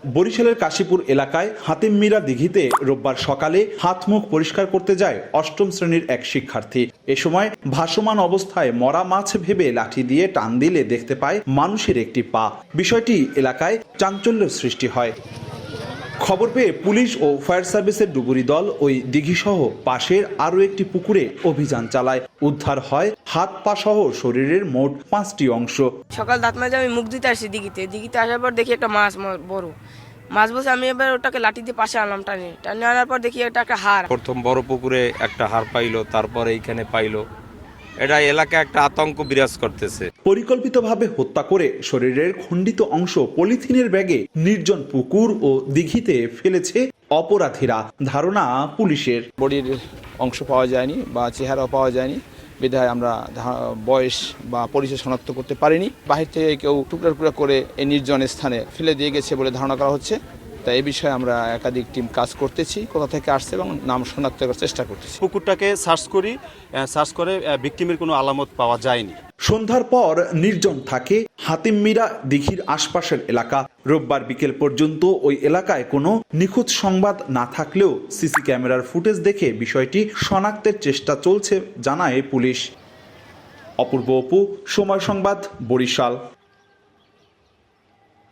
বরিশালের কাশীপুর এলাকায় হাতিম মিরা দিঘিতে রোববার সকালে হাত মুখ পরিষ্কার করতে যায় অষ্টম শ্রেণীর এক শিক্ষার্থী। এ সময় ভাসমান অবস্থায় মরা মাছ ভেবে লাঠি দিয়ে টান দিলে দেখতে পায় মানুষের একটি পা। বিষয়টি এলাকায় চাঞ্চল্যের সৃষ্টি হয়। খবর পেয়ে পুলিশ ও ফায়ার সার্ভিসের ডুবুরি দল ওই দিঘিসহ পাশের আরও একটি পুকুরে অভিযান চালায়। উদ্ধার হয় হাত পা সহ শরীরের মোট 5টি অংশ। সকাল দাঁত মাজে আমি মুখ দিতে আসছি দিঘিতে আসার পর দেখি একটা মাছ বড় মাছ বসে আমি এবার ওটাকে লাঠি দিয়ে পাশে আনলাম টানে আনার পর দেখি একটা হাড়। প্রথম বড় পুকুরে একটা হাড় পাইলো, তারপরে এইখানে পাইলো। এটা এলাকায় একটা আতঙ্ক বিরাজ করতেছে। পরিকল্পিতভাবে হত্যা করে শরীরের খণ্ডিত অংশ পলিথিনের ব্যাগে নির্জন পুকুর ও দিঘিতে ফেলেছে অপরাধীরা, ধারণা পুলিশের। বডির অংশ পাওয়া যায়নি বা চেহারাও পাওয়া যায়নি, বিধায় আমরা বয়স বা পরিচয় শনাক্ত করতে পারিনি। বাহির থেকে কেউ টুকরা টুকরা করে এই নির্জন স্থানে ফেলে দিয়ে গেছে বলে ধারণা করা হচ্ছে। তাই এই বিষয়ে আমরা একাধিক টিম কাজ করতেছি, কোথা থেকে আসছে এবং নাম শনাক্ত করার চেষ্টা করতেছি। পুকুরটাকে সার্চ করে ভিকটিমের কোনো আলামত পাওয়া যায়নি। সন্ধ্যার পর নির্জন থাকে হাতিম মিরা দিঘির আশপাশের এলাকা। রোববার বিকেল পর্যন্ত ওই এলাকায় কোনো নিখুঁত সংবাদ না থাকলেও সিসি ক্যামেরার ফুটেজ দেখে বিষয়টি শনাক্তের চেষ্টা চলছে জানায় পুলিশ। অপূর্ব অপু, সময় সংবাদ, বরিশাল।